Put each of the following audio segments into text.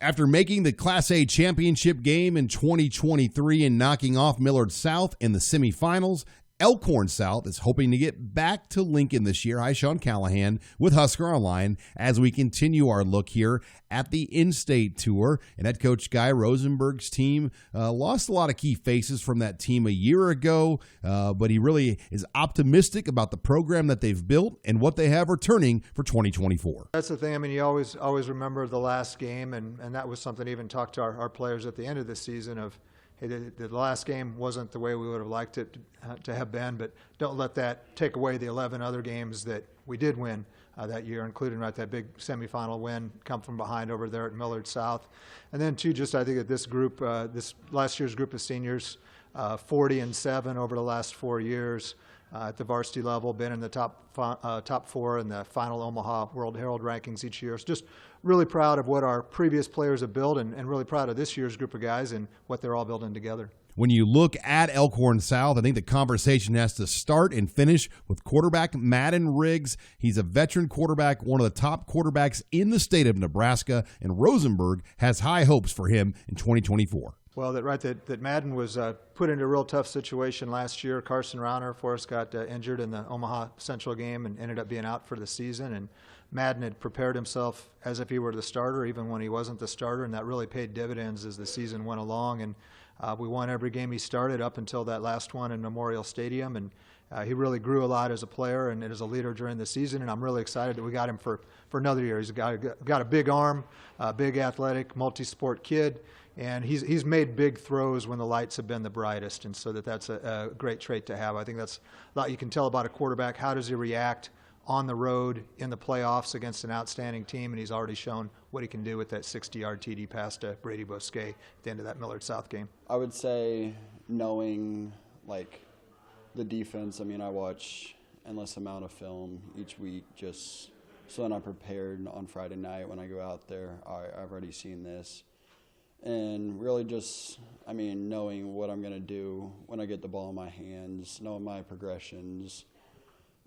After making the Class A championship game in 2023 and knocking off Millard South in the semifinals, Elkhorn South is hoping to get back to Lincoln this year. Hi, Sean Callahan with Husker Online as we continue our look here at the in-state tour. And head coach Guy Rosenberg's team lost a lot of key faces from that team a year ago, but he really is optimistic about the program that they've built and what they have returning for 2024. That's the thing. I mean, you always remember the last game, and that was something I even talked to our players at the end of the season of, hey, the last game wasn't the way we would have liked it to have been, but don't let that take away the 11 other games that we did win that year, including that big semifinal win, come from behind over there at Millard South. And then, too, just I think that this group, this last year's group of seniors, 40-7 over the last 4 years at the varsity level, been in the top four in the final Omaha World Herald rankings each year. So just really proud of what our previous players have built, and really proud of this year's group of guys and what they're all building together. When you look at Elkhorn South, I think the conversation has to start and finish with quarterback Madden Riggs. He's a veteran quarterback, one of the top quarterbacks in the state of Nebraska, and Rosenberg has high hopes for him in 2024. Well, that Madden was put into a real tough situation last year. Carson Rauner, for us, got injured in the Omaha Central game and ended up being out for the season. And Madden had prepared himself as if he were the starter, even when he wasn't the starter, and that really paid dividends as the season went along. And we won every game he started up until that last one in Memorial Stadium. And he really grew a lot as a player and as a leader during the season, and I'm really excited that we got him for another year. He's got a big arm, big athletic, multi-sport kid. And he's made big throws when the lights have been the brightest, and so that's a great trait to have. I think that's a lot you can tell about a quarterback. How does he react on the road in the playoffs against an outstanding team? And he's already shown what he can do with that 60-yard TD pass to Brady Bosquet at the end of that Millard South game. I would say knowing, the defense. I mean, I watch endless amount of film each week just so that I'm prepared on Friday night when I go out there. I've already seen this. And really just, knowing what I'm going to do when I get the ball in my hands, knowing my progressions,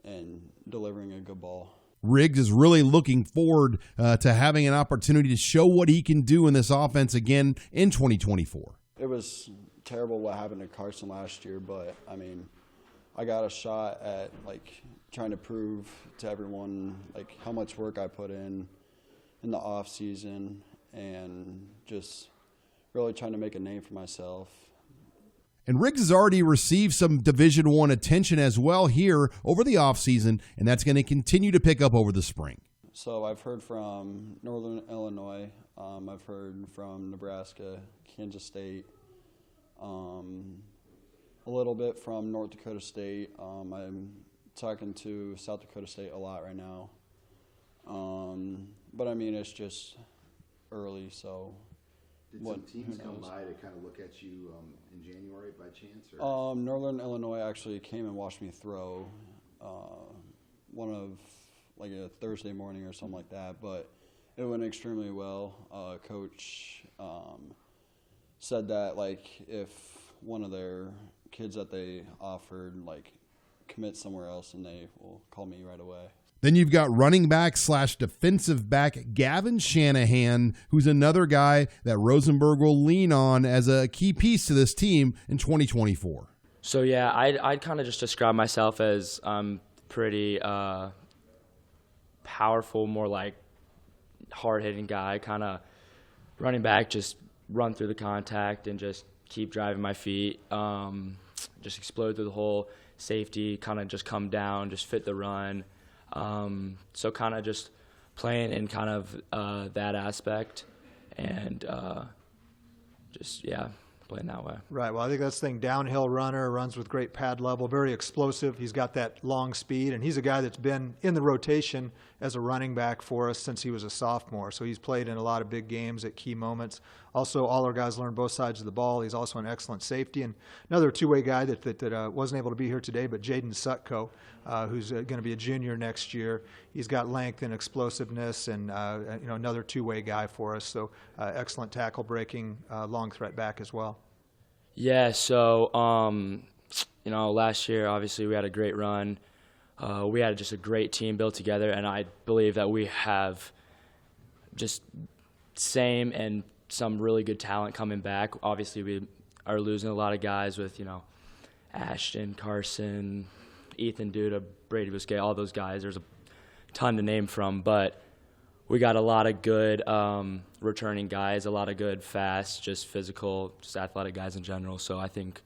and delivering a good ball. Riggs is really looking forward to having an opportunity to show what he can do in this offense again in 2024. It was terrible what happened to Carson last year, but, I got a shot at, trying to prove to everyone, how much work I put in the off season, and just really trying to make a name for myself. And Riggs has already received some Division I attention as well here over the offseason, and that's going to continue to pick up over the spring. So I've heard from Northern Illinois. I've heard from Nebraska, Kansas State, a little bit from North Dakota State. I'm talking to South Dakota State a lot right now. But, it's just early, so... Did some teams come by to kind of look at you in January by chance? Or? Northern Illinois actually came and watched me throw one of a Thursday morning or something like that, but it went extremely well. Coach said that if one of their kids that they offered commit somewhere else, and they will call me right away. Then you've got running back / defensive back Gavin Shanahan, who's another guy that Rosenberg will lean on as a key piece to this team in 2024. So, yeah, I'd kind of just describe myself as pretty powerful, more hard-hitting guy, kind of running back, just run through the contact and just keep driving my feet, just explode through the hole, safety, kind of just come down, just fit the run. So kind of just playing in kind of that aspect, and playing that way. Right. Well, I think that's the thing. Downhill runner, runs with great pad level, very explosive. He's got that long speed, and he's a guy that's been in the rotation as a running back for us since he was a sophomore. So he's played in a lot of big games at key moments. Also, all our guys learn both sides of the ball. He's also an excellent safety. And another two-way guy that wasn't able to be here today, but Jaden Sutko, who's going to be a junior next year. He's got length and explosiveness, and another two-way guy for us. So excellent tackle breaking, long threat back as well. Yeah. So last year obviously we had a great run. We had just a great team built together, and I believe that we have just same and some really good talent coming back. Obviously, we are losing a lot of guys with, Ashton, Carson, Ethan Duda, Brady Busquet, all those guys. There's a ton to name from, but we got a lot of good returning guys, a lot of good, fast, just physical, just athletic guys in general. So I think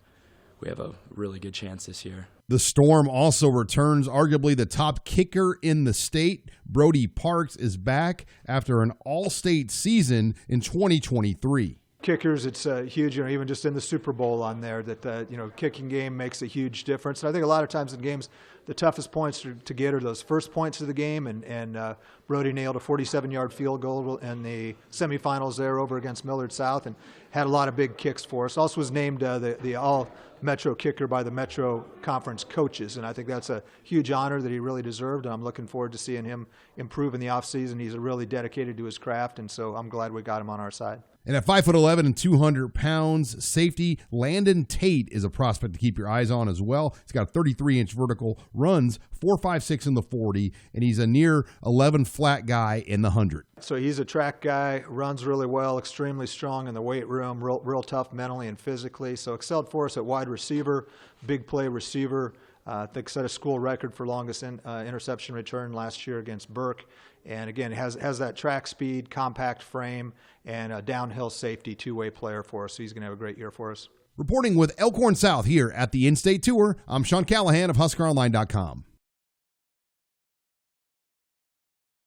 we have a really good chance this year. The Storm also returns arguably the top kicker in the state. Brody Parks is back after an all-state season in 2023. Kickers, it's huge, even just in the Super Bowl on there, that, kicking game makes a huge difference. And I think a lot of times in games, the toughest points to get are those first points of the game, and Brody nailed a 47-yard field goal in the semifinals there over against Millard South and had a lot of big kicks for us. Also was named the all-Metro kicker by the Metro Conference coaches, and I think that's a huge honor that he really deserved, and I'm looking forward to seeing him improve in the offseason. He's really dedicated to his craft, and so I'm glad we got him on our side. And at 5'11" and 200 pounds, safety Landon Tate is a prospect to keep your eyes on as well. He's got a 33-inch vertical, runs 4.56 in the 40, and he's a near 11 flat guy in the 100. So he's a track guy, runs really well, extremely strong in the weight room, real tough mentally and physically. So excelled for us at wide receiver, big play receiver. I think set a school record for longest interception return last year against Burke. And again, has that track speed, compact frame, and a downhill safety two-way player for us. So he's going to have a great year for us. Reporting with Elkhorn South here at the In-State Tour, I'm Sean Callahan of HuskerOnline.com.